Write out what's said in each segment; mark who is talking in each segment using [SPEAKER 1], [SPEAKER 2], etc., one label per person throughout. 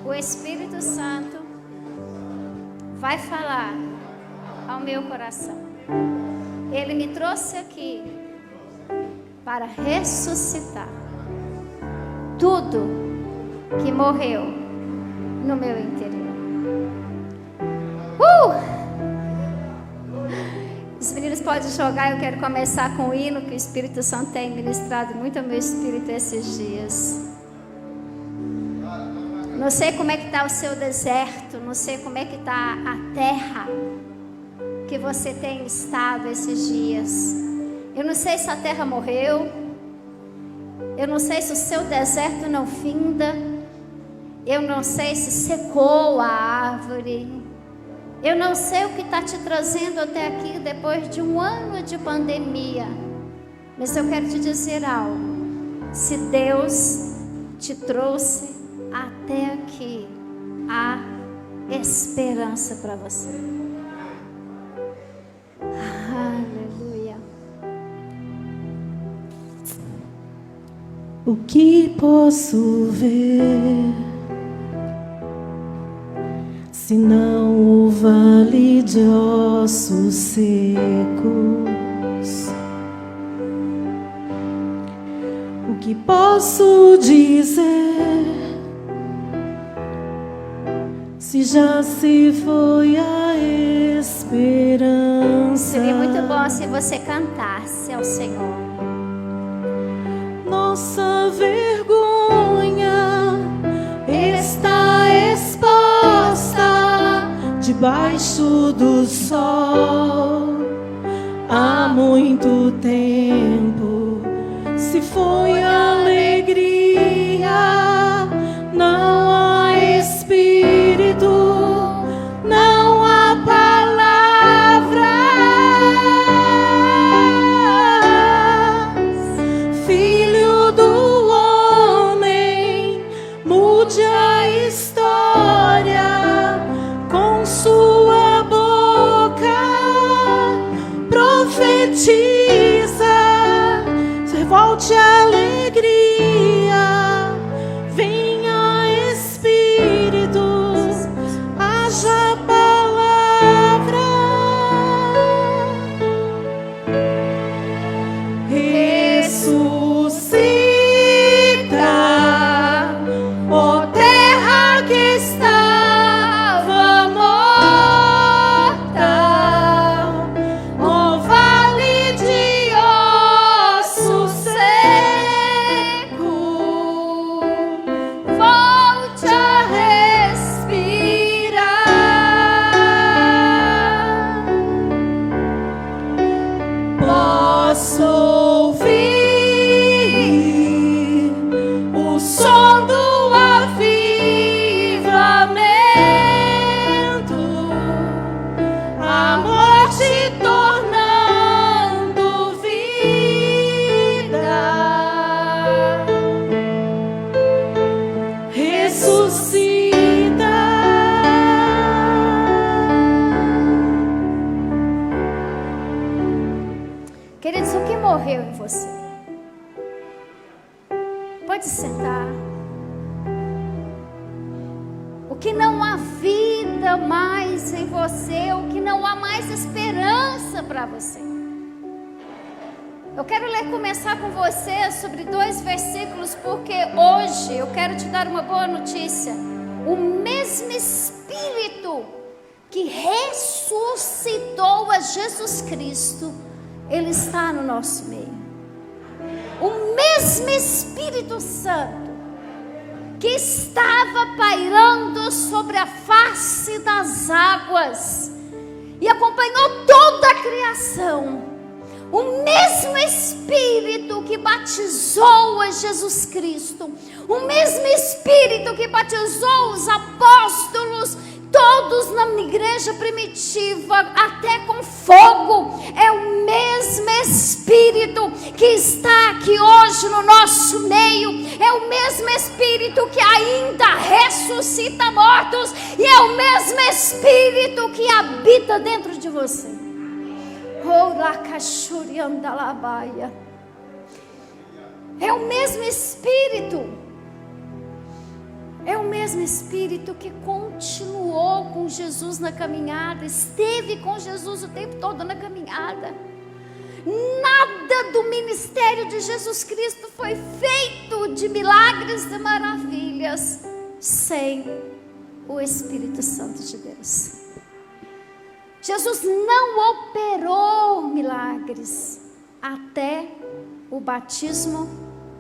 [SPEAKER 1] O Espírito Santo vai falar ao meu coração. Ele me trouxe aqui para ressuscitar tudo que morreu no meu interior. Os meninos podem jogar. Eu quero começar com o hino que o Espírito Santo tem ministrado muito ao meu espírito esses dias. Não sei como é que está o seu deserto, não sei como é que está a terra que você tem estado esses dias. Eu não sei se a terra morreu, eu não sei se o seu deserto não finda, eu não sei se secou a árvore, eu não sei o que está te trazendo até aqui depois de um ano de pandemia, mas eu quero te dizer algo. Se Deus te trouxe até aqui, há esperança para você. Aleluia.
[SPEAKER 2] O que posso ver, se não o vale de ossos secos? O que posso dizer, se já se foi a esperança?
[SPEAKER 1] Seria muito bom se você cantasse ao Senhor.
[SPEAKER 2] Nossa vergonha está exposta debaixo do sol há muito tempo. Se foi alegria, não há espírito, não há palavras. Filho do homem, mude a história com sua boca, profetiza, volte a alegria, venha Espírito, haja palavra. Ressuscita, ó terra que estava morta, ó vale de ossos secos, volte a respirar. Posso ouvir o som do avivamento, a morte tornando vida. Ressuscita.
[SPEAKER 1] Queridos, o que morreu em você? Pode sentar. O que não há vida mais em você, o que não há mais esperança para você. Eu quero começar com você sobre 2 versículos, porque hoje eu quero te dar uma boa notícia. O mesmo Espírito que ressuscitou a Jesus Cristo, Ele está no nosso meio. O mesmo Espírito Santo que estava pairando sobre a face das águas e acompanhou toda a criação, o mesmo Espírito que batizou a Jesus Cristo, o mesmo Espírito que batizou os apóstolos, todos na igreja primitiva, até com fogo, é o mesmo Espírito que está aqui hoje no nosso meio, é o mesmo Espírito que ainda ressuscita mortos, e é o mesmo Espírito que habita dentro de você. É o mesmo Espírito, é o mesmo mesmo Espírito que continuou com Jesus na caminhada, esteve com Jesus o tempo todo na caminhada. Nada do ministério de Jesus Cristo foi feito de milagres e maravilhas sem o Espírito Santo de Deus. Jesus não operou milagres até o batismo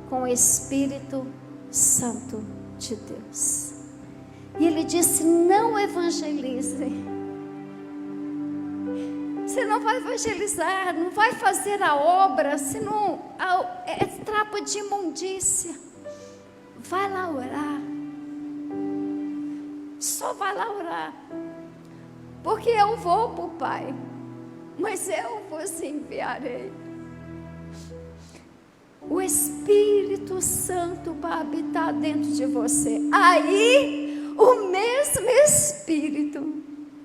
[SPEAKER 1] com o Espírito Santo de Deus. E ele disse: não evangelize. Você não vai evangelizar, não vai fazer a obra, senão é trapo de imundícia. Vai lá orar. Só vai lá orar. Porque eu vou para o Pai, mas eu vos enviarei o Espírito Santo para habitar dentro de você. Aí, o mesmo Espírito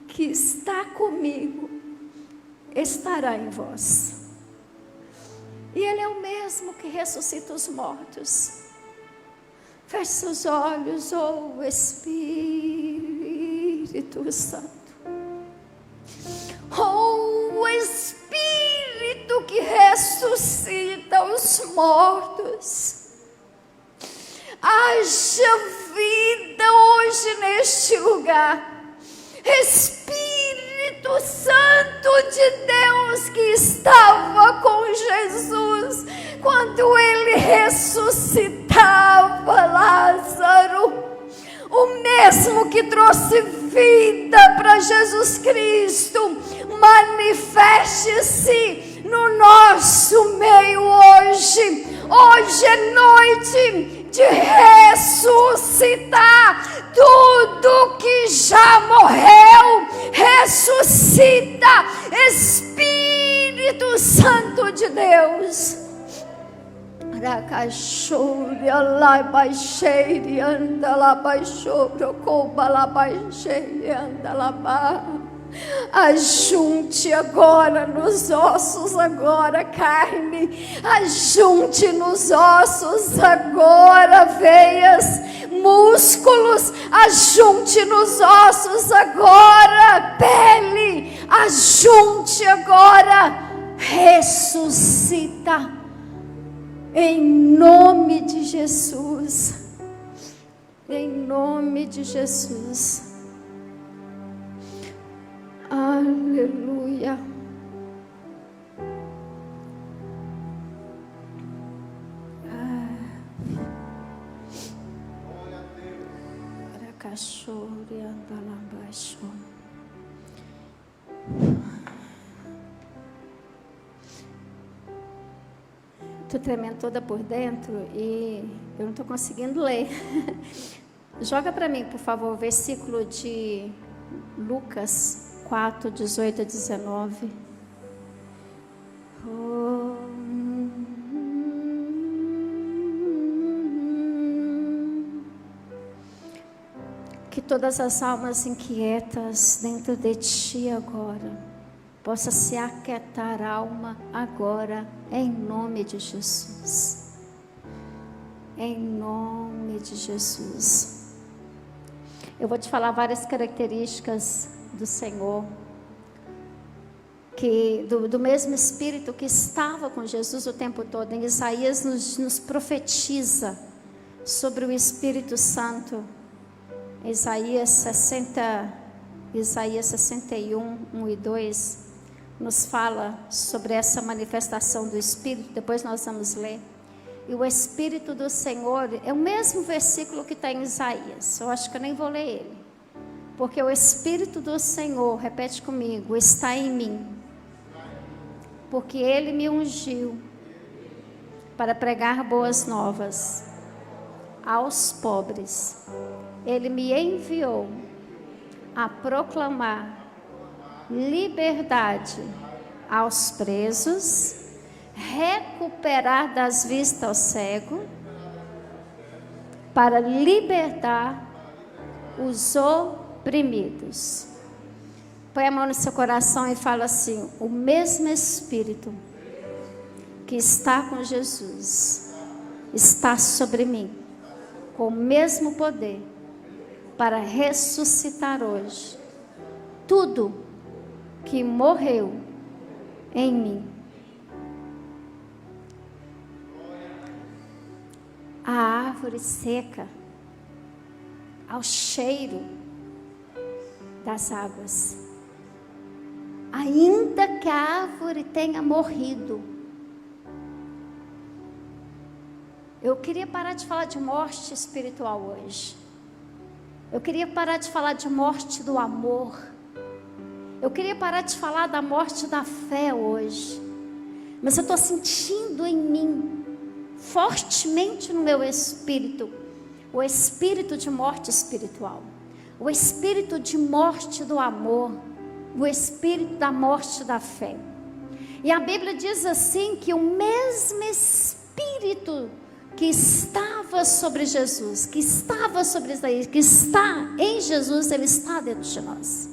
[SPEAKER 1] que está comigo estará em vós. E Ele é o mesmo que ressuscita os mortos. Feche seus olhos, oh Espírito Santo. Oh Espírito que ressuscita os mortos. Haja vida hoje neste lugar. Espírito Santo de Deus que estava com Jesus quando ele ressuscitava Lázaro, o mesmo que trouxe vida para Jesus Cristo, manifeste-se no nosso meio hoje. Hoje é noite de ressuscitar tudo que já morreu. Ressuscita, Espírito Santo de Deus. Ajunte agora nos ossos, agora carne, ajunte nos ossos agora veias, músculos, ajunte nos ossos agora pele, ajunte agora, ressuscita em nome de Jesus, em nome de Jesus. Aleluia. Estou tremendo toda por dentro e eu não estou conseguindo ler. Joga para mim, por favor, o versículo de Lucas 4, 18 a 19. Que todas as almas inquietas dentro de ti agora possa se aquietar a alma agora, em nome de Jesus. Em nome de Jesus. Eu vou te falar várias características do Senhor, que do mesmo Espírito que estava com Jesus o tempo todo. Em Isaías nos profetiza sobre o Espírito Santo. Isaías 61, 1 e 2 nos fala sobre essa manifestação do Espírito. Depois nós vamos ler. E o Espírito do Senhor é o mesmo versículo que está em Isaías. Eu acho que eu nem vou ler ele. Porque o Espírito do Senhor, repete comigo, está em mim. Porque Ele me ungiu para pregar boas novas aos pobres. Ele me enviou a proclamar liberdade aos presos, recuperar das vistas ao cego, para libertar os oprimidos. Põe a mão no seu coração e fala assim: o mesmo Espírito que está com Jesus está sobre mim, com o mesmo poder para ressuscitar hoje tudo que morreu em mim. A árvore seca, ao cheiro das águas, ainda que a árvore tenha morrido. Eu queria parar de falar de morte espiritual hoje. Eu queria parar de falar de morte do amor. Eu queria parar de falar da morte da fé hoje. Mas eu estou sentindo em mim, fortemente no meu espírito, o espírito de morte espiritual, o espírito de morte do amor, o espírito da morte da fé. E a Bíblia diz assim, que o mesmo espírito que estava sobre Jesus, que estava sobre Isaías, que está em Jesus, ele está dentro de nós.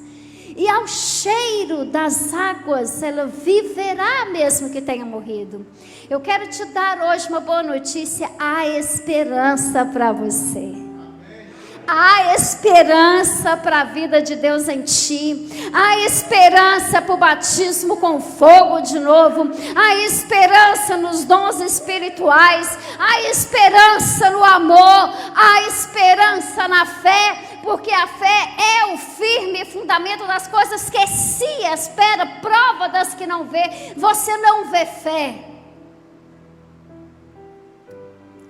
[SPEAKER 1] E ao cheiro das águas, ela viverá mesmo que tenha morrido. Eu quero te dar hoje uma boa notícia: há esperança para você. Há esperança para a vida de Deus em ti. Há esperança para o batismo com fogo de novo. Há esperança nos dons espirituais. Há esperança no amor. Há esperança na fé, porque a fé é o firme fundamento das coisas que se espera, prova das que não vê. Você não vê fé,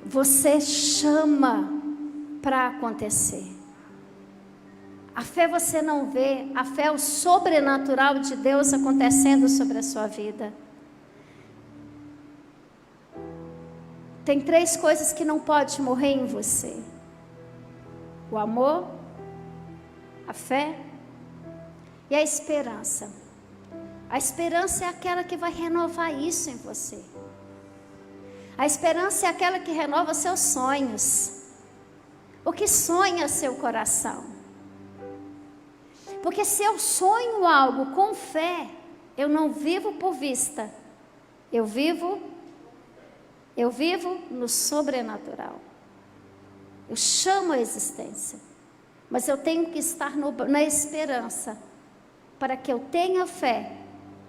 [SPEAKER 1] você chama para acontecer. A fé você não vê, a fé é o sobrenatural de Deus acontecendo sobre a sua vida. Tem 3 coisas que não podem morrer em você: o amor, a fé e a esperança. A esperança é aquela que vai renovar isso em você. A esperança é aquela que renova seus sonhos. O que sonha seu coração? Porque se eu sonho algo com fé, eu não vivo por vista. Eu vivo no sobrenatural. Eu chamo a existência. Mas eu tenho que estar na esperança, para que eu tenha fé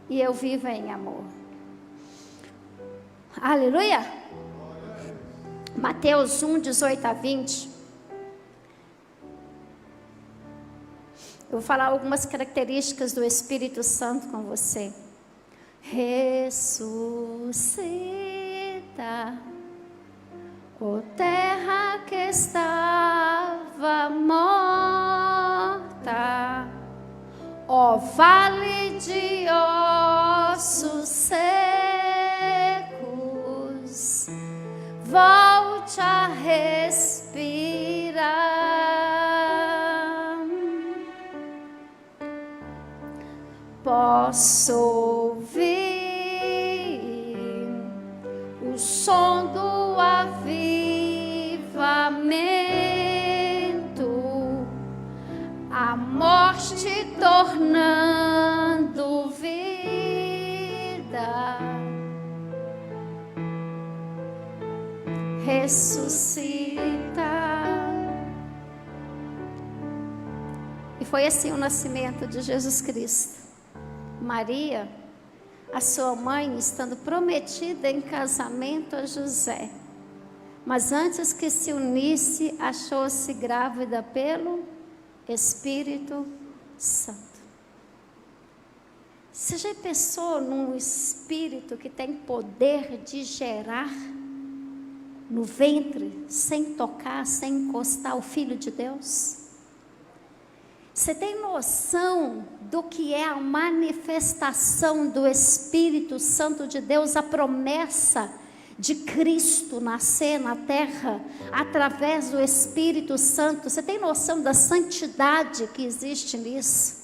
[SPEAKER 1] e eu viva em amor. Aleluia! Mateus 1, 18 a 20. Eu vou falar algumas características do Espírito Santo com você. Ressuscita, ó terra que estava morta, ó vale de ossos secos, volte a respirar. Posso ouvir o som do avivamento, a morte tornando vida, ressuscita. E foi assim o nascimento de Jesus Cristo. Maria, a sua mãe, estando prometida em casamento a José, mas antes que se unisse, achou-se grávida pelo Espírito Santo. Você já pensou num espírito que tem poder de gerar no ventre, sem tocar, sem encostar, o Filho de Deus? Você tem noção do que é a manifestação do Espírito Santo de Deus, a promessa de Cristo nascer na terra através do Espírito Santo? Você tem noção da santidade que existe nisso?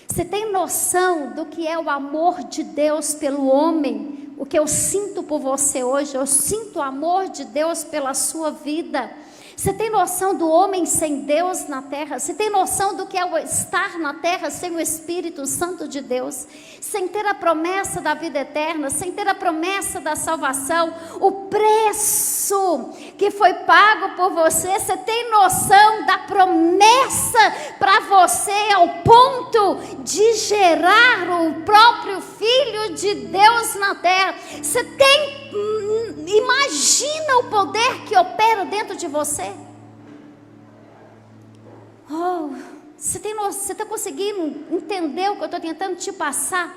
[SPEAKER 1] Você tem noção do que é o amor de Deus pelo homem? O que eu sinto por você hoje, eu sinto o amor de Deus pela sua vida. Você tem noção do homem sem Deus na terra? Você tem noção do que é o estar na terra sem o Espírito Santo de Deus? Sem ter a promessa da vida eterna, sem ter a promessa da salvação, o preço que foi pago por você. Você tem noção da promessa promessa para você ao ponto de gerar o próprio Filho de Deus na terra. Você imagina o poder que opera dentro de você? Você está conseguindo entender o que eu estou tentando te passar?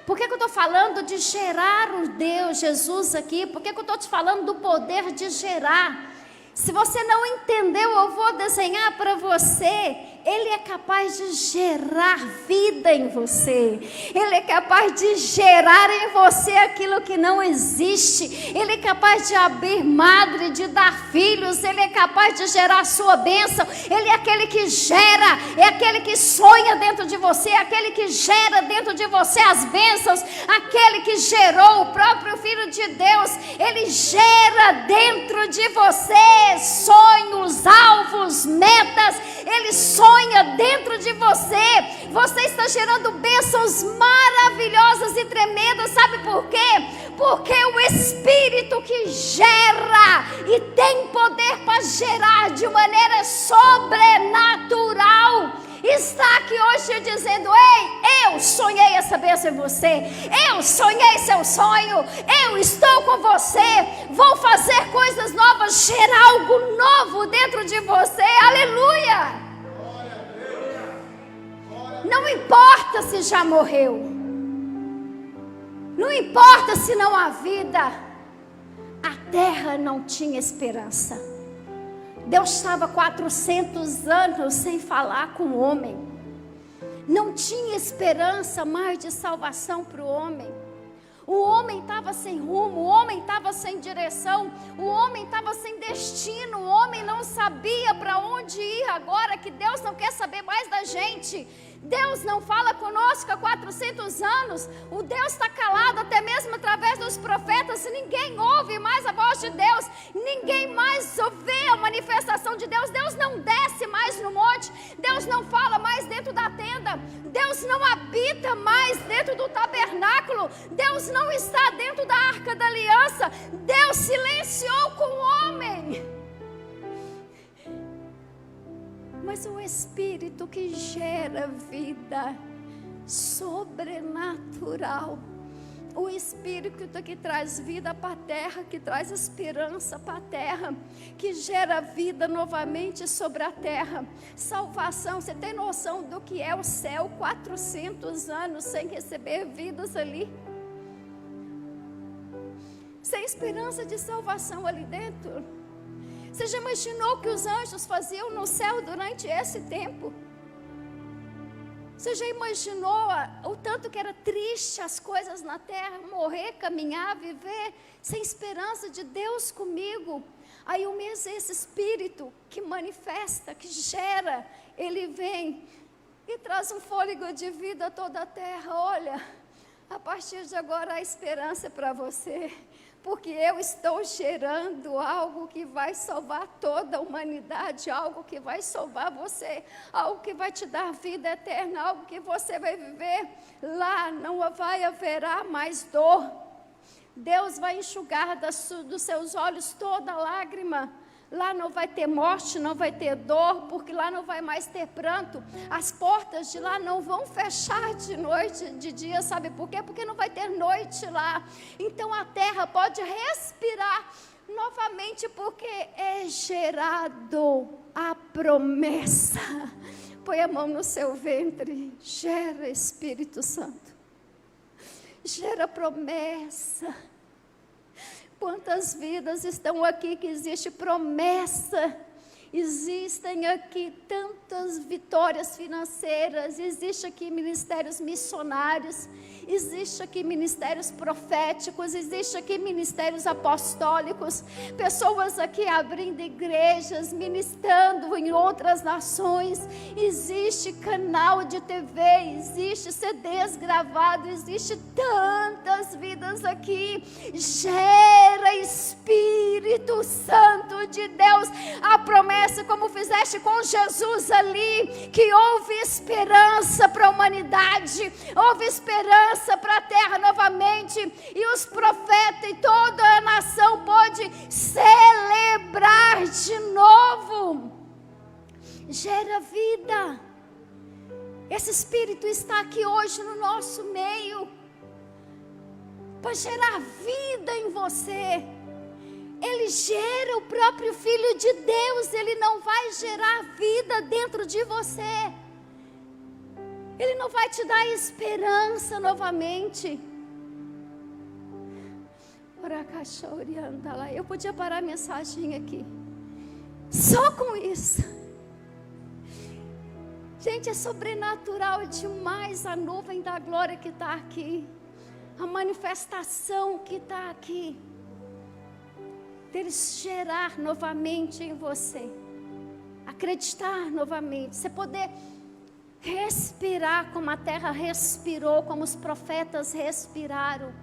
[SPEAKER 1] Por que eu estou falando de gerar o Deus, Jesus aqui? Por que eu estou te falando do poder de gerar? Se você não entendeu, eu vou desenhar para você. Ele é capaz de gerar vida em você. Ele é capaz de gerar em você aquilo que não existe. Ele é capaz de abrir madre, de dar filhos. Ele é capaz de gerar a sua bênção. Ele é aquele que gera, é aquele que sonha dentro de você, é aquele que gera dentro de você as bênçãos, aquele que gerou o próprio Filho de Deus. Ele gera dentro de você sonhos, alvos, metas. Ele sonha dentro de você. Você está gerando bênçãos maravilhosas e tremendas. Sabe por quê? Porque o Espírito que gera e tem poder para gerar de maneira sobrenatural está aqui hoje dizendo: ei, eu sonhei essa bênção em você, eu sonhei seu sonho, eu estou com você, vou fazer coisas novas, gerar algo novo dentro de você. Aleluia! Não importa se já morreu, não importa se não há vida, a terra não tinha esperança. Deus estava 400 anos sem falar com o homem. Não tinha esperança mais de salvação para o homem. O homem estava sem rumo, o homem estava sem direção, o homem estava sem destino, o homem não sabia para onde ir agora que Deus não quer saber mais da gente. Deus não fala conosco há 400 anos, o Deus está calado até mesmo através dos profetas, ninguém ouve mais a voz de Deus, ninguém mais vê a manifestação de Deus, Deus não desce mais no monte, Deus não fala mais dentro da tenda, Deus não habita mais dentro do tabernáculo, Deus não está dentro da arca da aliança, Deus silenciou com o homem. Mas o Espírito que gera vida sobrenatural, o Espírito que traz vida para a terra, que traz esperança para a terra, que gera vida novamente sobre a terra, salvação. Você tem noção do que é o céu? 400 anos sem receber vidas ali, sem esperança de salvação ali dentro. Você já imaginou o que os anjos faziam no céu durante esse tempo? Você já imaginou o tanto que era triste as coisas na terra, morrer, caminhar, viver sem esperança de Deus comigo? Aí o mesmo esse Espírito que manifesta, que gera, ele vem e traz um fôlego de vida a toda a terra. Olha, a partir de agora há esperança para você. Porque eu estou gerando algo que vai salvar toda a humanidade, algo que vai salvar você, algo que vai te dar vida eterna, algo que você vai viver lá, não vai haverá mais dor. Deus vai enxugar dos seus olhos toda lágrima. Lá não vai ter morte, não vai ter dor, porque lá não vai mais ter pranto. As portas de lá não vão fechar de noite, de dia, sabe por quê? Porque não vai ter noite lá. Então a terra pode respirar novamente, porque é gerado a promessa. Põe a mão no seu ventre, gera Espírito Santo, gera promessa. Quantas vidas estão aqui que existe promessa, existem aqui tantas vitórias financeiras, existe aqui ministérios missionários, existe aqui ministérios proféticos, existe aqui ministérios apostólicos, pessoas aqui abrindo igrejas, ministrando em outras nações, existe canal de TV, existe CDs gravados, existe tantas vidas aqui. Gera Espírito Santo de Deus, a promessa como fizeste com Jesus ali, que houve esperança para a humanidade, houve esperança para a terra novamente, e os profetas e toda a nação pôde celebrar de novo. gera vida. Esse Espírito está aqui hoje no nosso meio para gerar vida em você. Ele gera o próprio Filho de Deus. Ele não vai gerar vida dentro de você. Ele não vai te dar esperança novamente. Eu podia parar a mensagem aqui. Só com isso. Gente, é sobrenatural demais a nuvem da glória que está aqui. A manifestação que está aqui. Dele gerar novamente em você. Acreditar novamente. Você poder respirar como a terra respirou, como os profetas respiraram,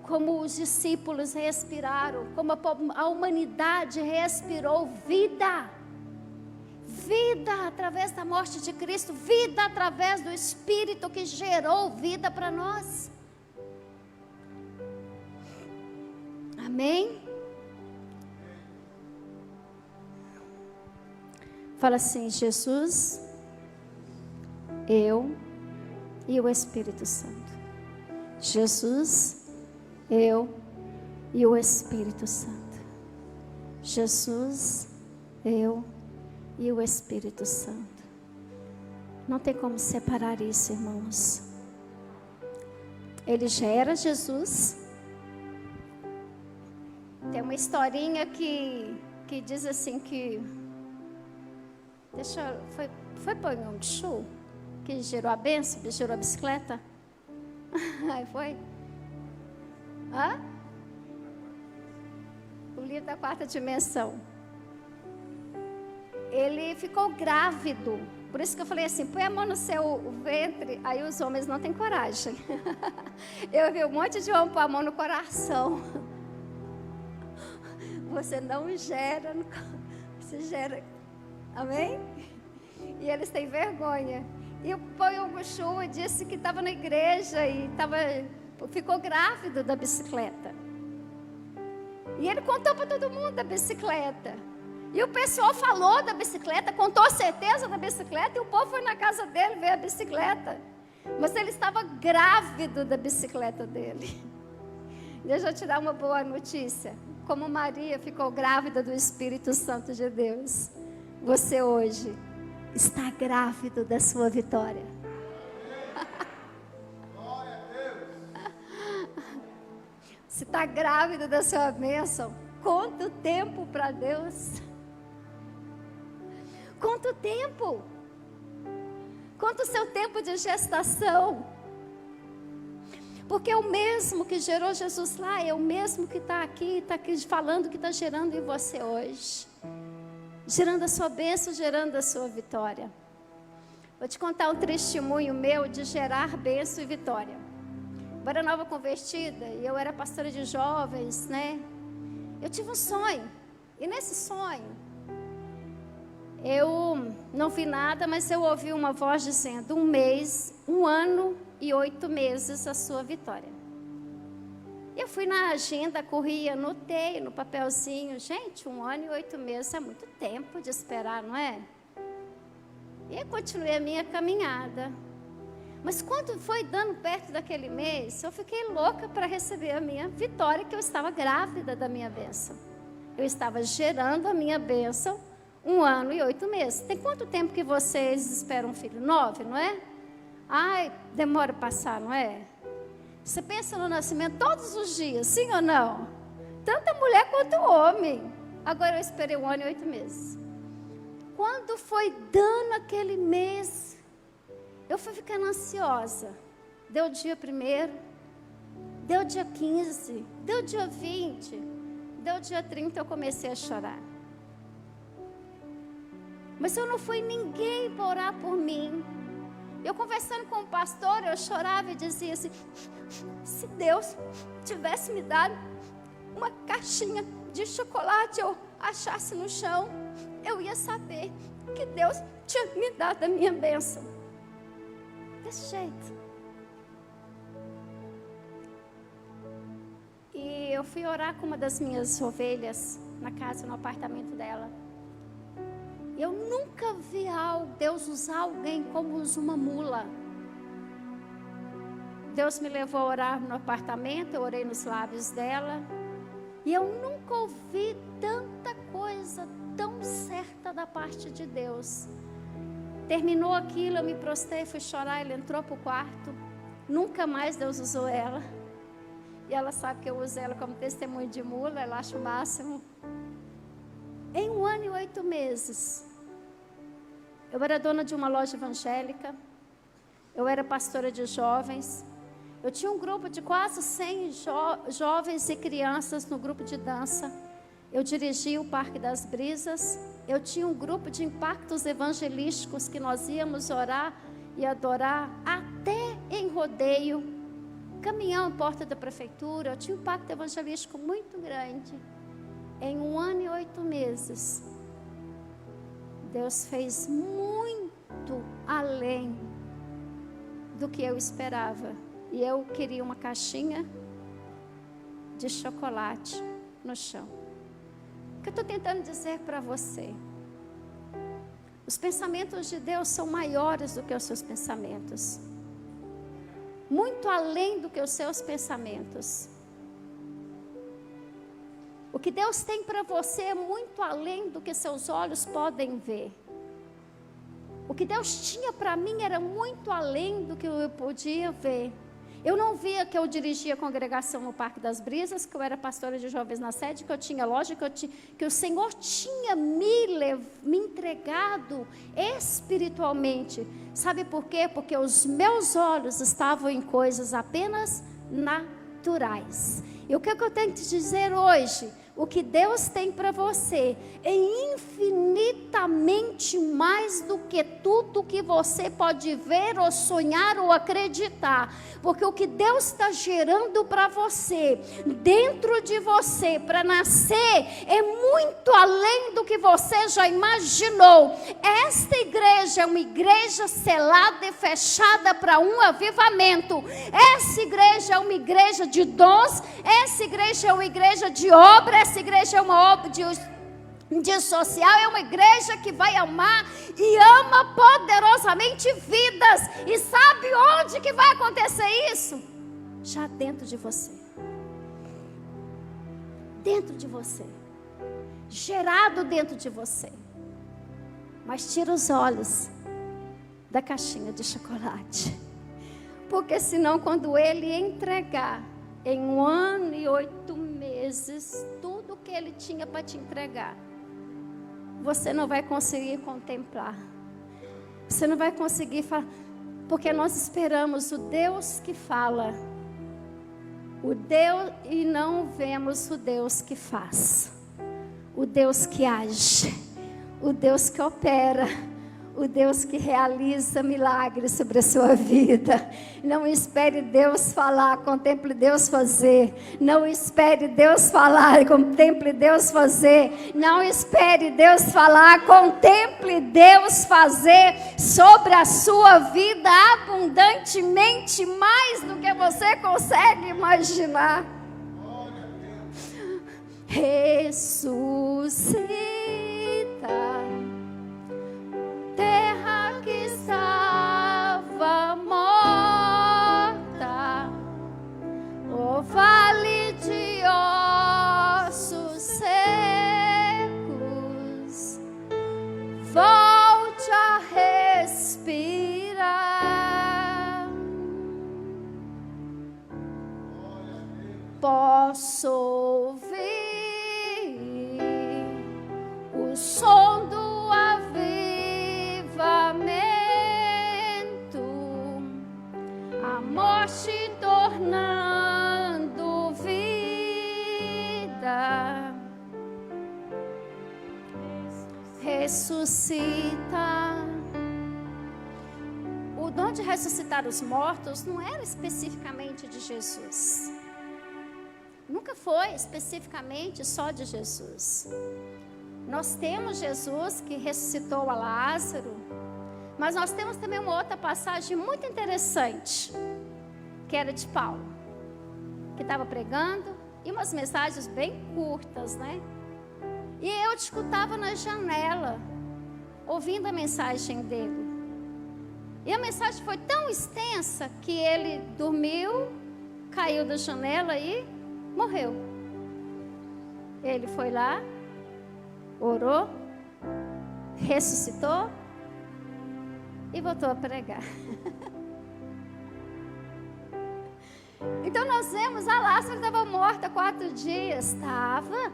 [SPEAKER 1] como os discípulos respiraram, como a humanidade respirou vida. Vida através da morte de Cristo, vida através do Espírito que gerou vida para nós. Amém? Fala assim: Jesus, eu e o Espírito Santo. Jesus, eu e o Espírito Santo. Jesus, eu e o Espírito Santo. Não tem como separar isso, irmãos. Ele já era Jesus. Tem uma historinha que diz assim que... Foi Panhão de Chu que gerou a bênção, que gerou a bicicleta? Aí foi? Hã? O livro da quarta dimensão. Ele ficou grávido. Por isso que eu falei assim: põe a mão no seu ventre. Aí os homens não têm coragem. Eu vi um monte de homem pôr a mão no coração. Você não gera, você gera. Amém? E eles têm vergonha. E o Panhão Chu disse que estava na igreja e ficou grávido da bicicleta. E ele contou para todo mundo da bicicleta. E o pessoal falou da bicicleta, contou a certeza da bicicleta, e o povo foi na casa dele ver a bicicleta. Mas ele estava grávido da bicicleta dele. Deixa eu te dar uma boa notícia. Como Maria ficou grávida do Espírito Santo de Deus, você hoje está grávido da sua vitória.
[SPEAKER 3] Glória a Deus.
[SPEAKER 1] Você está grávido da sua bênção. Conta o tempo para Deus. Conta o tempo. Conta o seu tempo de gestação. Porque é o mesmo que gerou Jesus lá, é o mesmo que está aqui falando, que está gerando em você hoje. Gerando a sua bênção, gerando a sua vitória. Vou te contar um testemunho meu de gerar bênção e vitória. Eu era nova convertida e eu era pastora de jovens, né? Eu tive um sonho. E nesse sonho, eu não vi nada, mas eu ouvi uma voz dizendo: 1 mês, 1 ano e 8 meses a sua vitória. Eu fui na agenda, corri, anotei no papelzinho. Gente, 1 ano e 8 meses é muito tempo de esperar, não é? E eu continuei a minha caminhada. Mas quando foi dando perto daquele mês, eu fiquei louca para receber a minha vitória, que eu estava grávida da minha bênção. Eu estava gerando a minha bênção 1 ano e 8 meses. Tem quanto tempo que vocês esperam um filho? 9, não é? Ai, demora a passar, não é? Você pensa no nascimento todos os dias, sim ou não? Tanto a mulher quanto o homem. Agora eu esperei 1 ano e 8 meses. Quando foi dando aquele mês, eu fui ficando ansiosa. Deu o dia 1º, deu o dia 15, deu o dia 20, deu o dia 30, eu comecei a chorar. Mas eu não fui ninguém para orar por mim. Eu conversando com o pastor, eu chorava e dizia assim: se Deus tivesse me dado uma caixinha de chocolate, eu achasse no chão, eu ia saber que Deus tinha me dado a minha bênção. Desse jeito. E eu fui orar com uma das minhas ovelhas na casa, no apartamento dela. Eu nunca vi Deus usar alguém como usa uma mula. Deus me levou a orar no apartamento, eu orei nos lábios dela. E eu nunca ouvi tanta coisa tão certa da parte de Deus. Terminou aquilo, eu me prostrei, fui chorar, ela entrou para o quarto. Nunca mais Deus usou ela. E ela sabe que eu uso ela como testemunho de mula, ela acha o máximo. Em 1 ano e 8 meses, eu era dona de uma loja evangélica, eu era pastora de jovens, eu tinha um grupo de quase 100 jovens e crianças no grupo de dança, eu dirigia o Parque das Brisas, eu tinha um grupo de impactos evangelísticos que nós íamos orar e adorar até em rodeio, caminhão em porta da prefeitura, eu tinha um impacto evangelístico muito grande. Em 1 ano e 8 meses, Deus fez muito além do que eu esperava. E eu queria uma caixinha de chocolate no chão. O que eu estou tentando dizer para você? Os pensamentos de Deus são maiores do que os seus pensamentos. Muito além do que os seus pensamentos. O que Deus tem para você é muito além do que seus olhos podem ver. O que Deus tinha para mim era muito além do que eu podia ver. Eu não via que eu dirigia a congregação no Parque das Brisas, que eu era pastora de jovens na sede, que eu tinha loja, que o Senhor tinha me entregado espiritualmente. Sabe por quê? Porque os meus olhos estavam em coisas apenas naturais. E o que eu tenho que te dizer hoje? O que Deus tem para você é infinitamente mais do que tudo que você pode ver ou sonhar ou acreditar. Porque o que Deus está gerando para você, dentro de você, para nascer, é muito além do que você já imaginou. Esta igreja é uma igreja selada e fechada para um avivamento. Essa igreja é uma igreja de dons, essa igreja é uma igreja de obra, essa igreja é uma obra de social, é uma igreja que vai amar e ama poderosamente vidas. E sabe onde que vai acontecer isso? Já dentro de você. Dentro de você. Gerado dentro de você. Mas tira os olhos da caixinha de chocolate. Porque senão quando ele entregar em 1 ano e 8 meses, tudo que ele tinha para te entregar, você não vai conseguir contemplar. Você não vai conseguir falar, porque nós esperamos o Deus que fala, o Deus, e não vemos o Deus que faz, o Deus que age, o Deus que opera, o Deus que realiza milagres sobre a sua vida. Não espere Deus falar, contemple Deus fazer. Não espere Deus falar, contemple Deus fazer. Não espere Deus falar, contemple Deus fazer sobre a sua vida abundantemente, mais do que você consegue imaginar. Ressuscita, terra que estava morta, o vale de ossos secos, volte a respirar. Posso ouvir o som do avivamento, a morte tornando vida, ressuscita. O dom de ressuscitar os mortos não era especificamente de Jesus. Nunca foi especificamente só de Jesus. Nós temos Jesus que ressuscitou a Lázaro, mas nós temos também uma outra passagem muito interessante, que era de Paulo, que estava pregando, e umas mensagens bem curtas, né? E eu te escutava na janela, ouvindo a mensagem dele. E a mensagem foi tão extensa que ele dormiu, caiu da janela e morreu. Ele foi lá, orou, ressuscitou e voltou a pregar. Então nós vemos, a Lázaro estava morta há 4 dias. Estava.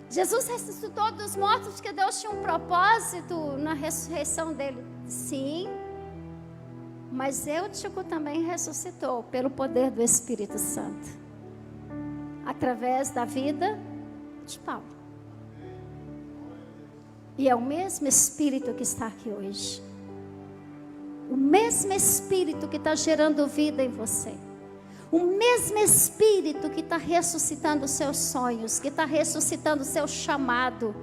[SPEAKER 1] Jesus ressuscitou dos mortos porque Deus tinha um propósito na ressurreição dele. Sim. Mas Eutico também ressuscitou pelo poder do Espírito Santo. Através da vida de Paulo. E é o mesmo Espírito que está aqui hoje. O mesmo Espírito que está gerando vida em você. O mesmo Espírito que está ressuscitando os seus sonhos, que está ressuscitando o seu chamado.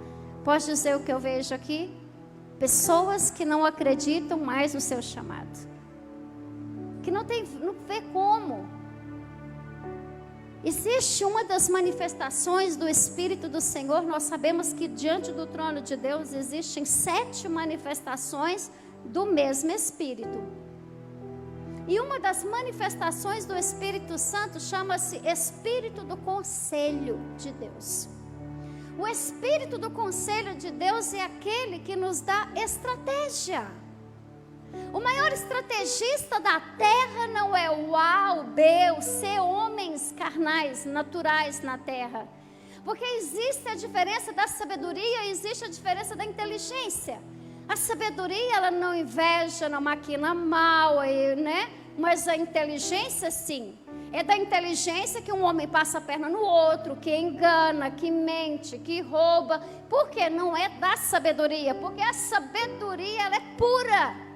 [SPEAKER 1] Posso dizer o que eu vejo aqui? Pessoas que não acreditam mais no seu chamado. Que não vê como. Existe uma das manifestações do Espírito do Senhor. Nós sabemos que diante do trono de Deus existem 7 manifestações do mesmo Espírito. E uma das manifestações do Espírito Santo chama-se Espírito do Conselho de Deus. O Espírito do Conselho de Deus é aquele que nos dá estratégia. O maior estrategista da terra não é o A, o B, o C, homens carnais, naturais na terra. Porque existe a diferença da sabedoria e existe a diferença da inteligência. A sabedoria, ela não inveja, não maquina mal, né? Mas a inteligência, sim. É da inteligência que um homem passa a perna no outro, que engana, que mente, que rouba. Por quê? Não é da sabedoria, porque a sabedoria, ela é pura.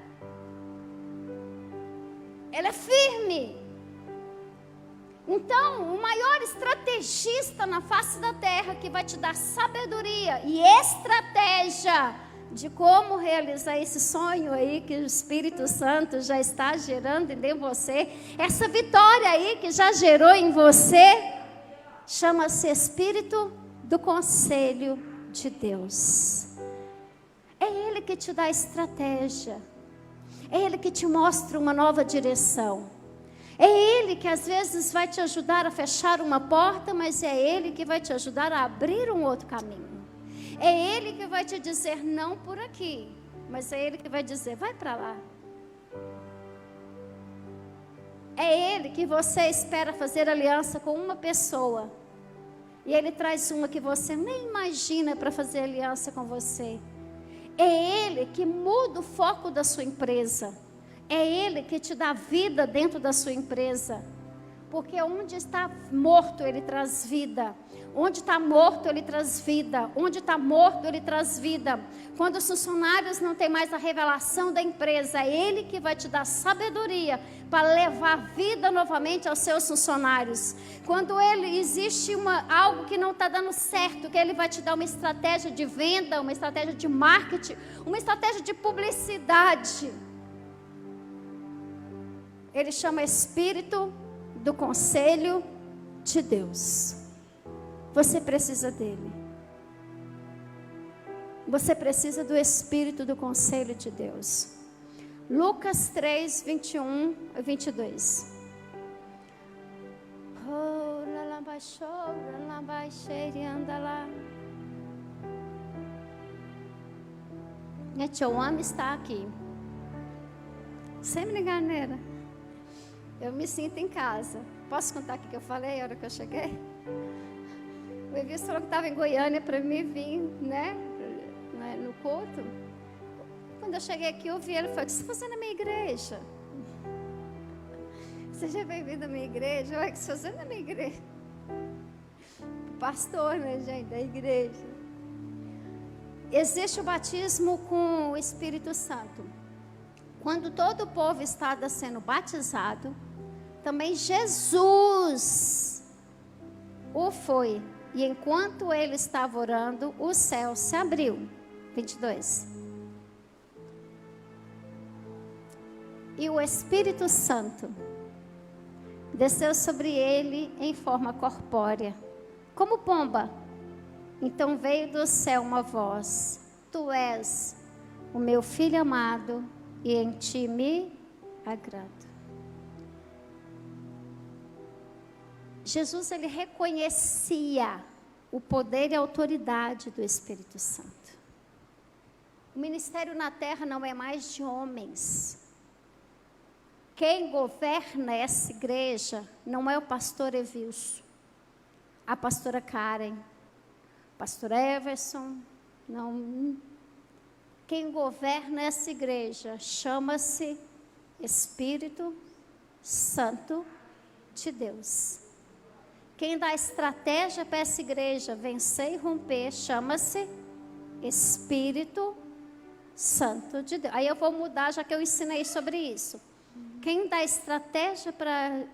[SPEAKER 1] Ela é firme. Então, o maior estrategista na face da terra, que vai te dar sabedoria e estratégia de como realizar esse sonho aí que o Espírito Santo já está gerando em você, essa vitória aí que já gerou em você, chama-se Espírito do Conselho de Deus. É Ele que te dá estratégia, é Ele que te mostra uma nova direção, é Ele que às vezes vai te ajudar a fechar uma porta, mas é Ele que vai te ajudar a abrir um outro caminho. É Ele que vai te dizer não por aqui, mas é Ele que vai dizer vai para lá. É Ele que você espera fazer aliança com uma pessoa e Ele traz uma que você nem imagina para fazer aliança com você. É Ele que muda o foco da sua empresa. É Ele que te dá vida dentro da sua empresa. Porque onde está morto, Ele traz vida. Onde está morto, Ele traz vida. Onde está morto, Ele traz vida. Quando os funcionários não têm mais a revelação da empresa, é Ele que vai te dar sabedoria para levar vida novamente aos seus funcionários. Quando existe algo que não está dando certo, que Ele vai te dar uma estratégia de venda, uma estratégia de marketing, uma estratégia de publicidade. Ele chama Espírito do Conselho de Deus. Você precisa dele. Você precisa do Espírito do Conselho de Deus. Lucas 3, 21 e 22. Eu amo estar aqui. Sem brincadeira. Eu me sinto em casa. Posso contar o que eu falei na hora que eu cheguei? O Evis falou que estava em Goiânia para mim vir, né, no culto. Quando eu cheguei aqui, eu vi ele e falei: o que você está fazendo na minha igreja? Seja bem-vindo à minha igreja. Ué, o que você está fazendo na minha igreja? O pastor, né, gente, da igreja. Existe o batismo com o Espírito Santo. Quando todo o povo estava sendo batizado, também Jesus o foi. E enquanto ele estava orando, o céu se abriu. 22. E o Espírito Santo desceu sobre ele em forma corpórea, como pomba. Então veio do céu uma voz: Tu és o meu filho amado e em ti me agrado. Jesus, ele reconhecia o poder e a autoridade do Espírito Santo. O ministério na terra não é mais de homens. Quem governa essa igreja não é o pastor Evilson, a pastora Karen, o pastor Everson, não. Quem governa essa igreja chama-se Espírito Santo de Deus. Quem dá estratégia para essa igreja vencer e romper chama-se Espírito Santo de Deus. Aí eu vou mudar, já que eu ensinei sobre isso. Quem dá estratégia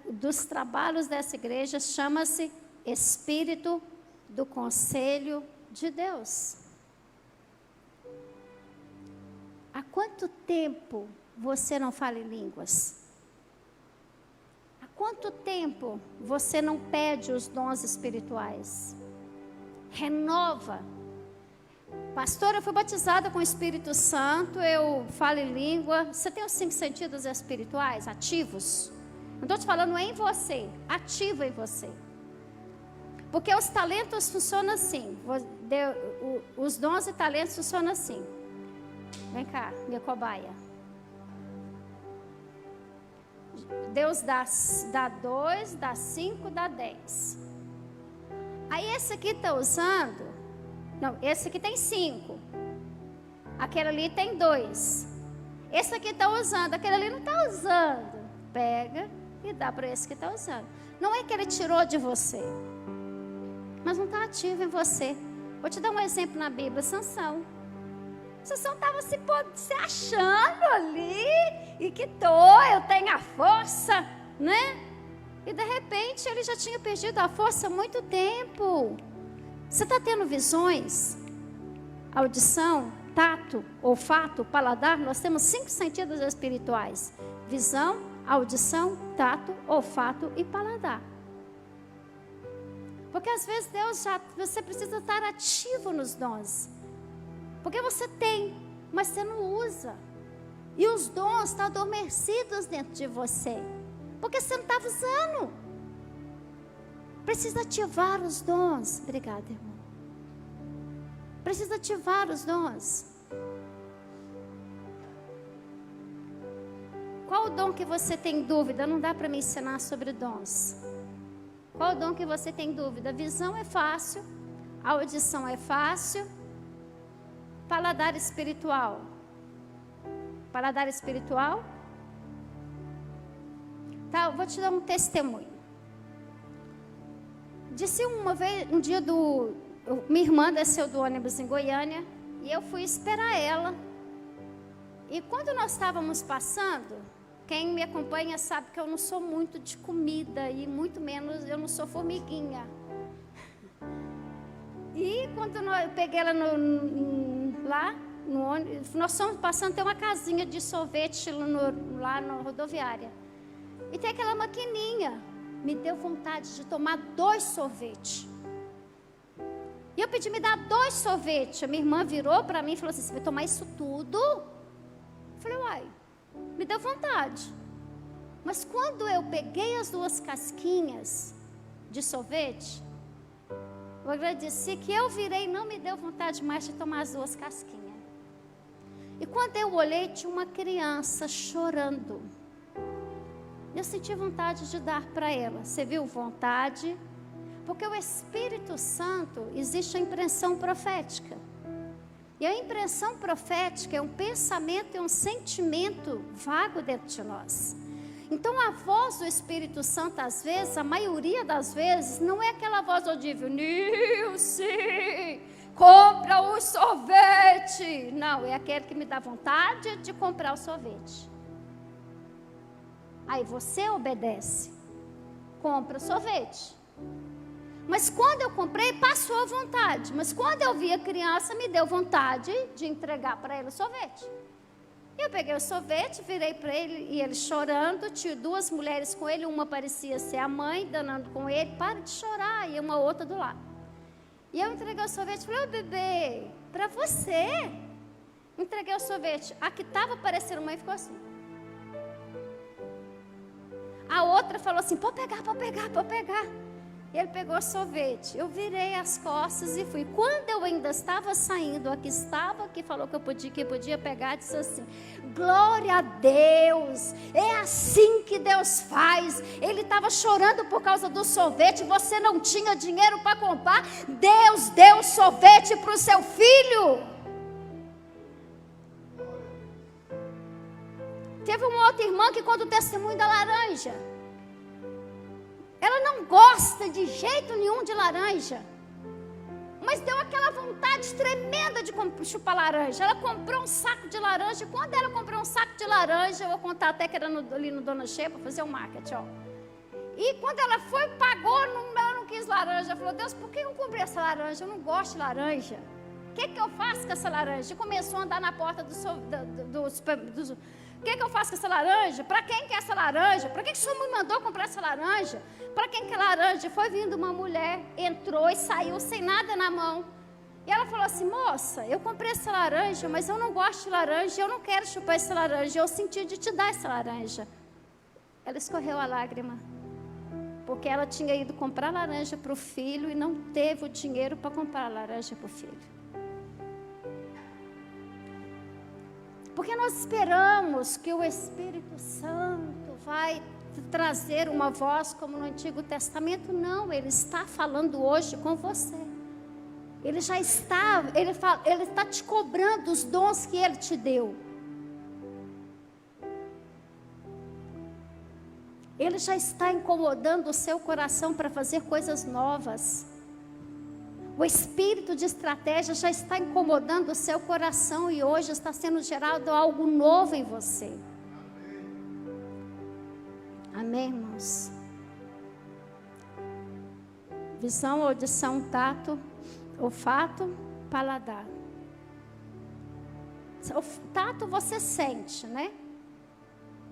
[SPEAKER 1] dos trabalhos dessa igreja chama-se Espírito do Conselho de Deus. Há quanto tempo você não fala em línguas? Há quanto tempo você não pede os dons espirituais? Renova. Pastor, eu fui batizada com o Espírito Santo, eu falo em língua. Você tem os 5 sentidos espirituais ativos? Não estou te falando em você, ativo em você. Porque os talentos funcionam assim. Os dons e talentos funcionam assim. Vem cá, minha cobaia. Deus dá 2, dá 5, dá 10. Aí esse aqui está usando. Não, esse aqui tem 5. Aquele ali tem 2. Esse aqui está usando, aquele ali não está usando. Pega e dá para esse que está usando. Não é que ele tirou de você, mas não está ativo em você. Vou te dar um exemplo na Bíblia. Sansão estava se achando ali, e que eu tenho a força, né? E de repente ele já tinha perdido a força há muito tempo. Você está tendo visões, audição, tato, olfato, paladar? Nós temos 5 sentidos espirituais: visão, audição, tato, olfato e paladar. Porque às vezes você precisa estar ativo nos dons. Porque você tem, mas você não usa. E os dons estão adormecidos dentro de você, porque você não estava usando. Precisa ativar os dons. Obrigada, irmão. Precisa ativar os dons. Qual o dom que você tem dúvida? Não dá para me ensinar sobre dons. Qual o dom que você tem dúvida? Visão é fácil, audição é fácil. Paladar espiritual. Paladar espiritual? Tá, eu vou te dar um testemunho. Disse um dia minha irmã desceu do ônibus em Goiânia e eu fui esperar ela. E quando nós estávamos passando, quem me acompanha sabe que eu não sou muito de comida e muito menos eu não sou formiguinha. E quando eu peguei ela lá no ônibus, nós estamos passando, tem uma casinha de sorvete lá na rodoviária. E tem aquela maquininha. Me deu vontade de tomar 2 sorvetes. E eu pedi, me dá 2 sorvetes. A minha irmã virou para mim e falou assim: você vai tomar isso tudo? Eu falei, uai, me deu vontade. Mas quando eu peguei as 2 casquinhas de sorvete, eu agradeci que eu virei e não me deu vontade mais de tomar as 2 casquinhas. E quando eu olhei, tinha uma criança chorando. Eu senti vontade de dar para ela. Você viu vontade? Porque o Espírito Santo, existe a impressão profética. E a impressão profética é um pensamento e um sentimento vago dentro de nós. Então a voz do Espírito Santo, às vezes, a maioria das vezes, não é aquela voz audível: Nilce, compra o sorvete. Não, é aquele que me dá vontade de comprar o sorvete. Aí você obedece, compra o sorvete. Mas quando eu comprei, passou a vontade. Mas quando eu vi a criança, me deu vontade de entregar para ele o sorvete. Eu peguei o sorvete, virei para ele, e ele chorando. Tinha 2 mulheres com ele, uma parecia ser a mãe, danando com ele: para de chorar, e uma outra do lado. E eu entreguei o sorvete e falei: ô bebê, para você. entreguei o sorvete. A que estava parecendo mãe ficou assim. A outra falou assim, pode pegar. Ele pegou o sorvete. Eu virei as costas e fui. Quando eu ainda estava saindo, que falou que eu podia pegar, disse assim, glória a Deus, é assim que Deus faz. Ele estava chorando por causa do sorvete, você não tinha dinheiro para comprar, Deus deu sorvete para o seu filho. Teve uma outra irmã que conta o testemunho da laranja. Ela não gosta de jeito nenhum de laranja. Mas deu aquela vontade tremenda de chupar laranja. Ela comprou um saco de laranja. E quando ela comprou um saco de laranja, eu vou contar até que era ali no Dona Cheia para fazer o marketing, ó. E quando ela foi, pagou, ela não quis laranja. Ela falou, Deus, por que eu comprei essa laranja? Eu não gosto de laranja. O que eu faço com essa laranja? E começou a andar na porta o que eu faço com essa laranja? Para quem que é essa laranja? Para que o senhor me mandou comprar essa laranja? Para quem que é laranja? Foi vindo uma mulher, entrou e saiu sem nada na mão. E ela falou assim, moça, eu comprei essa laranja, mas eu não gosto de laranja, eu não quero chupar essa laranja, eu senti de te dar essa laranja. Ela escorreu a lágrima, porque ela tinha ido comprar laranja para o filho e não teve o dinheiro para comprar laranja para o filho. Porque nós esperamos que o Espírito Santo vai trazer uma voz como no Antigo Testamento. Não, Ele está falando hoje com você. Ele já está, Ele está te cobrando os dons que Ele te deu. Ele já está incomodando o seu coração para fazer coisas novas. O espírito de estratégia já está incomodando o seu coração e hoje está sendo gerado algo novo em você. Amém, irmãos? Visão, audição, tato, olfato, paladar. O tato você sente, né?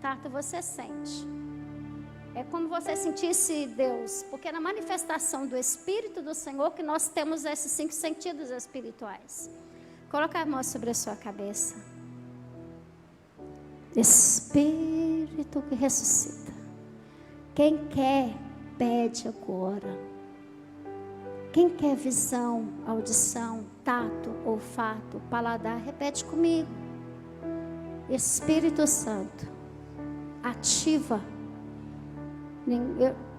[SPEAKER 1] Tato você sente. É como você sentisse Deus, porque é na manifestação do Espírito do Senhor que nós temos esses 5 sentidos espirituais. Coloca a mão sobre a sua cabeça. Espírito que ressuscita. Quem quer, pede agora. Quem quer visão, audição, tato, olfato, paladar, repete comigo. Espírito Santo, ativa.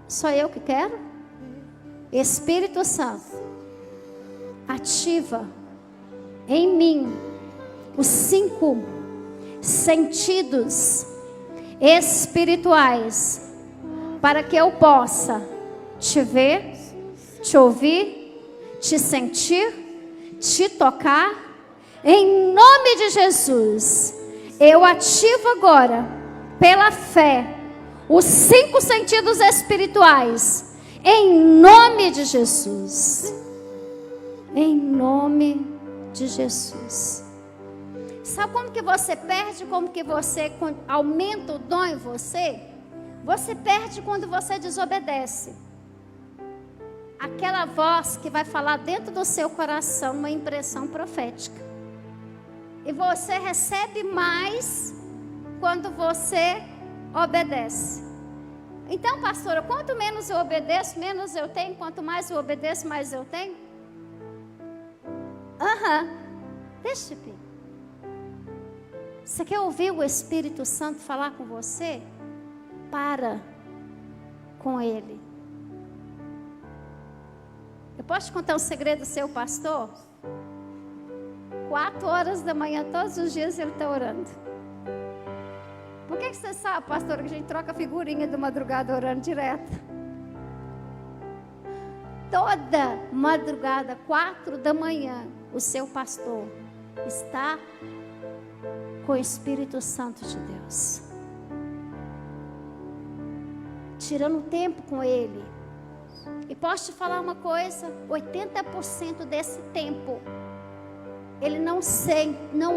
[SPEAKER 1] Só eu que quero? Espírito Santo, ativa em mim os 5 sentidos espirituais para que eu possa te ver, te ouvir, te sentir, te tocar. Em nome de Jesus, eu ativo agora, pela fé, os 5 sentidos espirituais, em nome de Jesus. Em nome de Jesus. Sabe como que você perde? Como que você aumenta o dom em você? Você perde quando você desobedece. Aquela voz que vai falar dentro do seu coração uma impressão profética. E você recebe mais quando você obedece. Então, pastora, quanto menos eu obedeço, menos eu tenho. Quanto mais eu obedeço, mais eu tenho. Deixa eu ver. Você quer ouvir o Espírito Santo falar com você? Para com Ele. Eu posso te contar um segredo do seu pastor? 4 horas da manhã, todos os dias ele está orando. Por que você sabe, pastor, que a gente troca figurinha de madrugada orando direto? Toda madrugada, 4 da manhã, o seu pastor está com o Espírito Santo de Deus. Tirando tempo com Ele. E posso te falar uma coisa, 80% desse tempo, ele não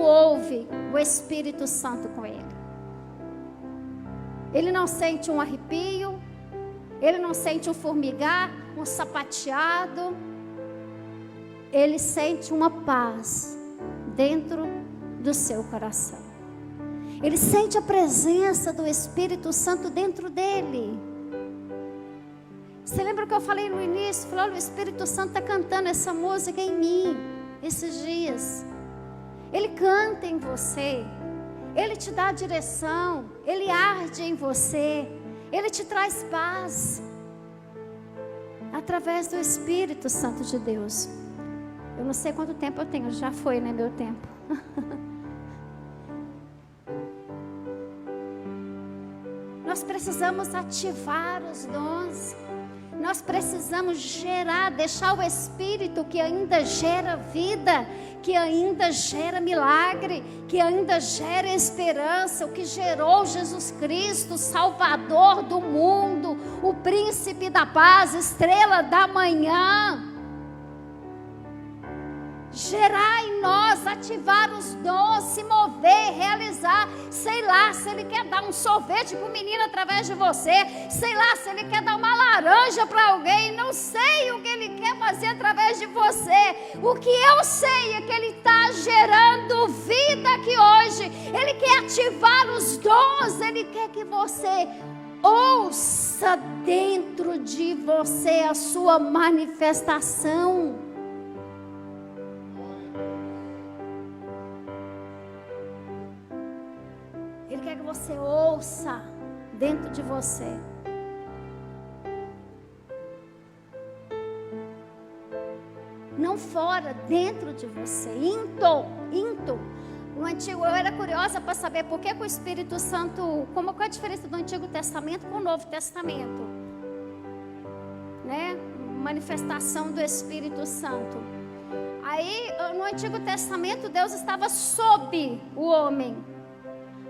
[SPEAKER 1] ouve o Espírito Santo com ele. Ele não sente um arrepio, ele não sente um formigar, um sapateado. Ele sente uma paz dentro do seu coração. Ele sente a presença do Espírito Santo dentro dele. Você lembra que eu falei no início? Falei, olha, o Espírito Santo está cantando essa música em mim, esses dias. Ele canta em você. Ele te dá direção. Ele arde em você. Ele te traz paz. Através do Espírito Santo de Deus. Eu não sei quanto tempo eu tenho. Já foi, né, meu tempo. Nós precisamos ativar os dons. Nós precisamos gerar, deixar o Espírito que ainda gera vida, que ainda gera milagre, que ainda gera esperança, o que gerou Jesus Cristo, Salvador do mundo, o Príncipe da Paz, Estrela da Manhã. Gerar em nós, ativar os dons, se mover, realizar. Sei lá, se Ele quer dar um sorvete para o menino através de você. Sei lá, se Ele quer dar uma laranja para alguém. Não sei o que Ele quer fazer através de você. O que eu sei é que Ele está gerando vida aqui hoje. Ele quer ativar os dons. Ele quer que você ouça dentro de você a sua manifestação. Ele quer que você ouça dentro de você. Não fora, dentro de você. Into. No antigo, eu era curiosa para saber por que o Espírito Santo, qual é a diferença do Antigo Testamento com o Novo Testamento, né? Manifestação do Espírito Santo. Aí, no Antigo Testamento, Deus estava sob o homem.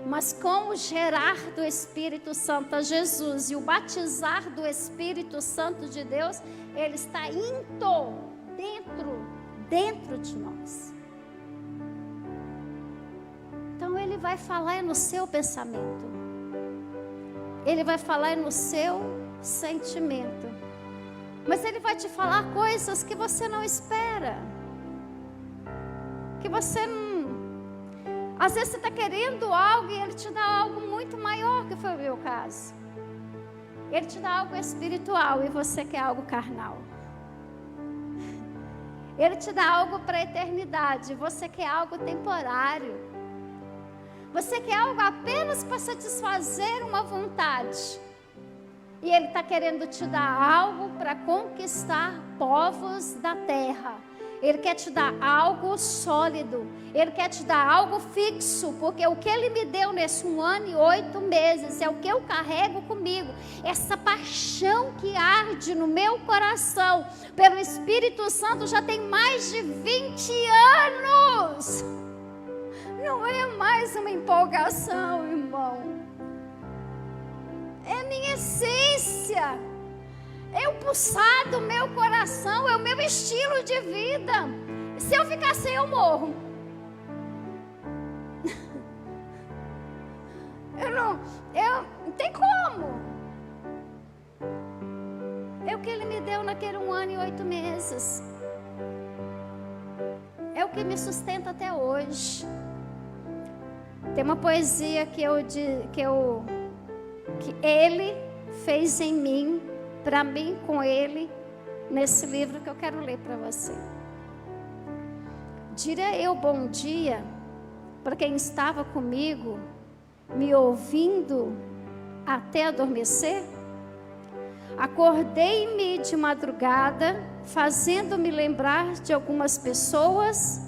[SPEAKER 1] Mas com o gerar do Espírito Santo a Jesus e o batizar do Espírito Santo de Deus, Ele está dentro de nós. Então Ele vai falar no seu pensamento. Ele vai falar no seu sentimento. Mas Ele vai te falar coisas que você não espera. Que você não... Às vezes você está querendo algo e Ele te dá algo muito maior, que foi o meu caso. Ele te dá algo espiritual e você quer algo carnal. Ele te dá algo para a eternidade e você quer algo temporário. Você quer algo apenas para satisfazer uma vontade. E Ele está querendo te dar algo para conquistar povos da terra. Ele quer te dar algo sólido. Ele quer te dar algo fixo. Porque o que Ele me deu nesse 1 ano e 8 meses é o que eu carrego comigo. Essa paixão que arde no meu coração pelo Espírito Santo já tem mais de 20 anos. Não é mais uma empolgação, irmão. É minha essência. É o pulsar do meu coração, é o meu estilo de vida. Se eu ficar sem, eu morro. Não tem como. É o que Ele me deu naquele 1 ano e 8 meses. É o que me sustenta até hoje. Tem uma poesia que Ele fez em mim, para mim, com Ele, nesse livro que eu quero ler para você. Diria eu bom dia para quem estava comigo, me ouvindo até adormecer? Acordei-me de madrugada, fazendo-me lembrar de algumas pessoas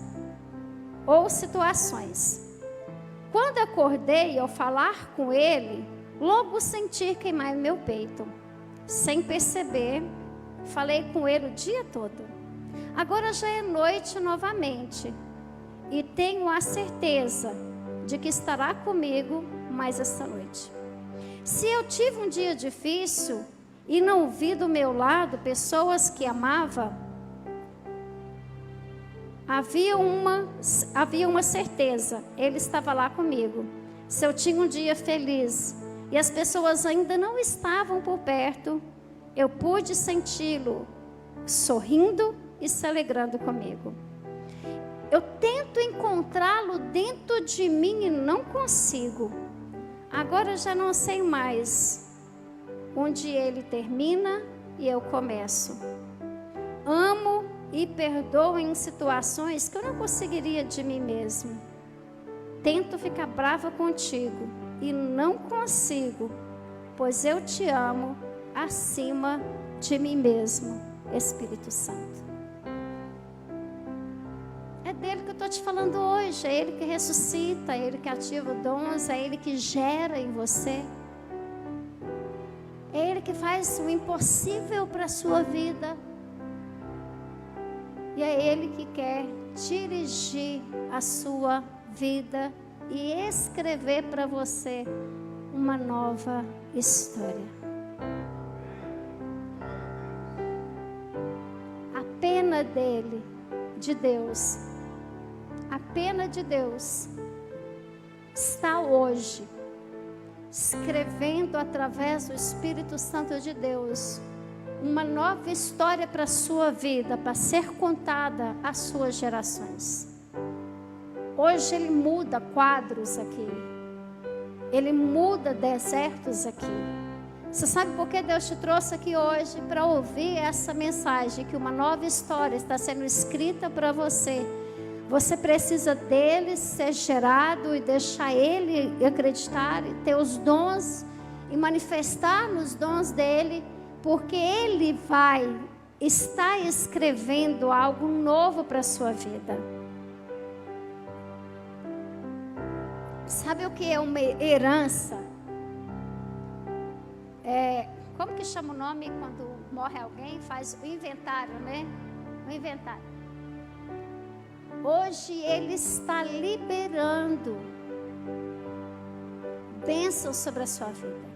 [SPEAKER 1] ou situações. Quando acordei, ao falar com Ele, logo senti queimar meu peito. Sem perceber, falei com Ele o dia todo. Agora já é noite novamente e tenho a certeza de que estará comigo mais esta noite. Se eu tive um dia difícil e não vi do meu lado pessoas que amava, havia uma certeza, Ele estava lá comigo. Se eu tinha um dia feliz e as pessoas ainda não estavam por perto, eu pude senti-lo sorrindo e se alegrando comigo. Eu tento tento encontrá-lo dentro de mim e não consigo. Agora eu já não sei mais onde ele termina e eu começo. Amo e perdoo em situações que eu não conseguiria de mim mesmo. Tento ficar brava contigo e não consigo, pois eu te amo acima de mim mesmo, Espírito Santo. É dele que eu estou te falando hoje. É ele que ressuscita, é ele que ativa dons, é ele que gera em você. É ele que faz o impossível para a sua vida. E é ele que quer dirigir a sua vida e escrever para você uma nova história. A pena dele, de Deus, a pena de Deus está hoje escrevendo através do Espírito Santo de Deus uma nova história para a sua vida, para ser contada às suas gerações. Hoje ele muda quadros aqui, ele muda desertos aqui. Você sabe por que Deus te trouxe aqui hoje? Para ouvir essa mensagem, que uma nova história está sendo escrita para você. Você precisa dele ser gerado e deixar ele acreditar e ter os dons e manifestar nos dons dele, porque ele vai estar escrevendo algo novo para a sua vida. Sabe o que é uma herança? Como que chama o nome quando morre alguém? Faz o inventário, né? O inventário. Hoje ele está liberando bênçãos sobre a sua vida.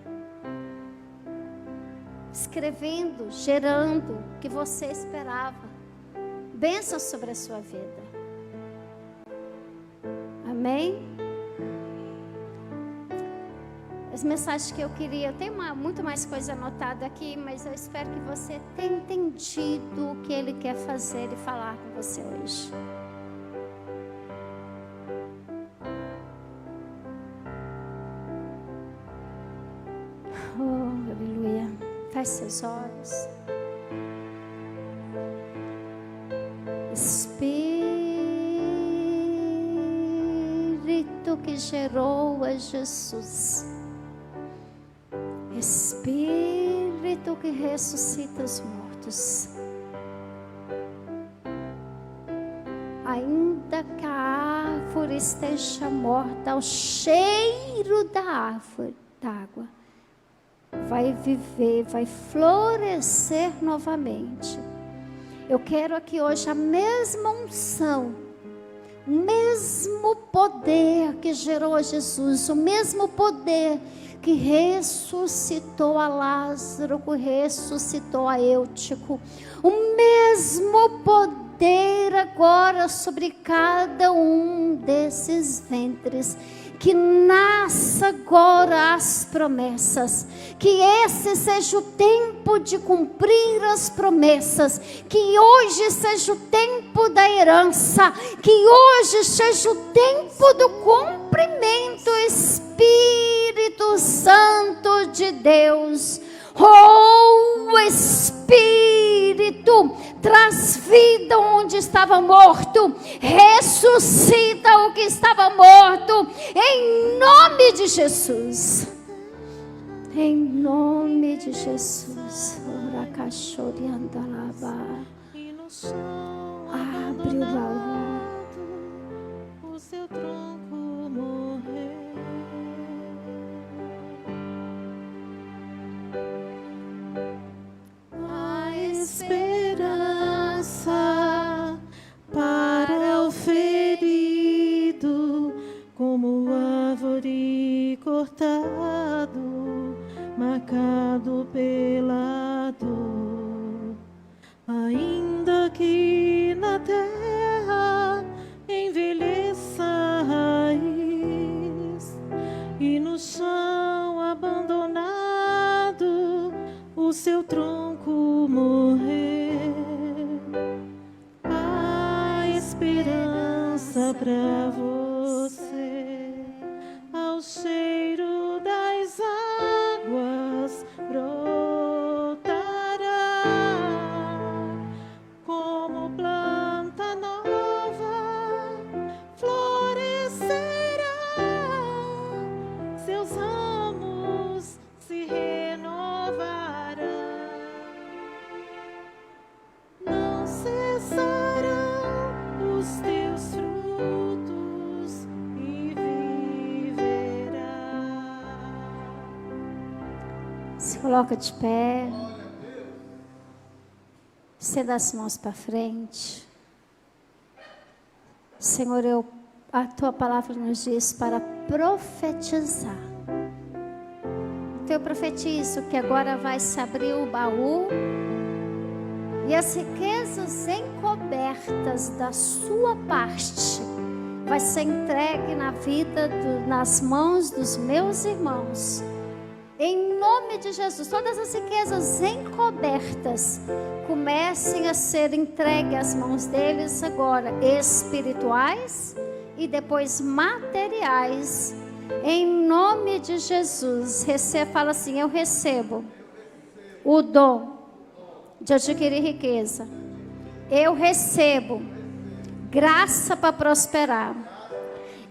[SPEAKER 1] Escrevendo, gerando o que você esperava. Bênçãos sobre a sua vida. Amém? As mensagens que eu queria, tem muito mais coisa anotada aqui, mas eu espero que você tenha entendido o que ele quer fazer e falar com você hoje. Oh, aleluia. Feche seus olhos. Espírito que gerou a Jesus. Espírito que ressuscita os mortos. Ainda que a árvore esteja morta, ao cheiro da árvore, d'água, vai viver, vai florescer novamente. Eu quero aqui hoje a mesma unção, o mesmo poder que gerou a Jesus, o mesmo poder que ressuscitou a Lázaro, que ressuscitou a Eutico, o mesmo poder agora sobre cada um desses ventres. Que nasça agora as promessas, que esse seja o tempo de cumprir as promessas, que hoje seja o tempo da herança, que hoje seja o tempo do cumprimento. Espírito Santo de Deus, oh Espírito, traz vida onde estava morto, ressuscita o que estava morto, em nome de Jesus, em nome de Jesus. Abre o baú,
[SPEAKER 2] o seu tronco morreu. A esperança para o ferido, como árvore cortado, marcado pela dor. Ainda que na terra envelheça a raiz e no chão abandonado o seu tronco morrer, a esperança para
[SPEAKER 1] coloca de pé. Estenda as mãos para frente. Senhor, a tua palavra nos diz para profetizar. Então eu profetizo que agora vai se abrir o baú e as riquezas encobertas da sua parte vai ser entregue na vida, nas mãos dos meus irmãos. Em nome de Jesus, todas as riquezas encobertas comecem a ser entregues às mãos deles agora, espirituais e depois materiais. Em nome de Jesus, fala assim: eu recebo o dom de adquirir riqueza. Eu recebo graça para prosperar.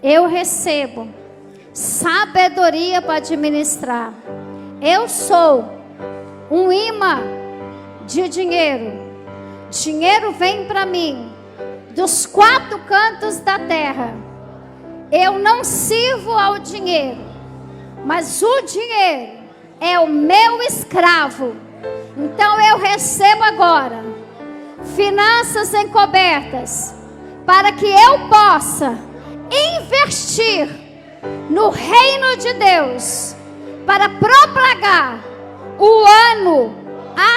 [SPEAKER 1] Eu recebo sabedoria para administrar. Eu sou um imã de dinheiro. Dinheiro vem para mim dos 4 cantos da terra. Eu não sirvo ao dinheiro, mas o dinheiro é o meu escravo. Então eu recebo agora finanças encobertas para que eu possa investir no reino de Deus, para propagar o ano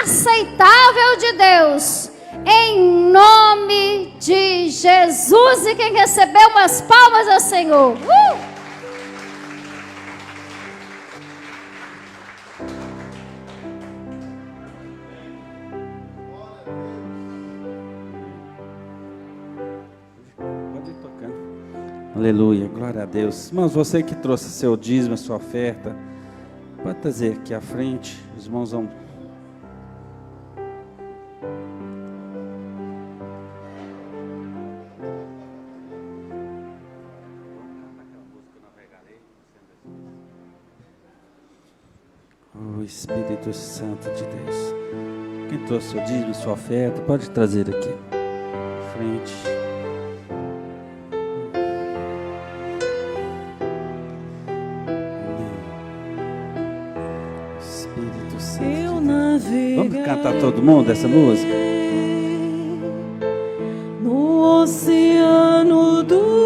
[SPEAKER 1] aceitável de Deus, em nome de Jesus. E quem recebeu, umas palmas ao Senhor.
[SPEAKER 4] Pode ir tocando. Aleluia, glória a Deus. Irmãos, você que trouxe seu dízimo, sua oferta, pode trazer aqui à frente. Os irmãos vão... O Espírito Santo de Deus. Quem trouxe seu dízimo, sua oferta, pode trazer aqui à frente. Espírito Santo de Deus. Vamos cantar todo mundo essa música?
[SPEAKER 2] No oceano do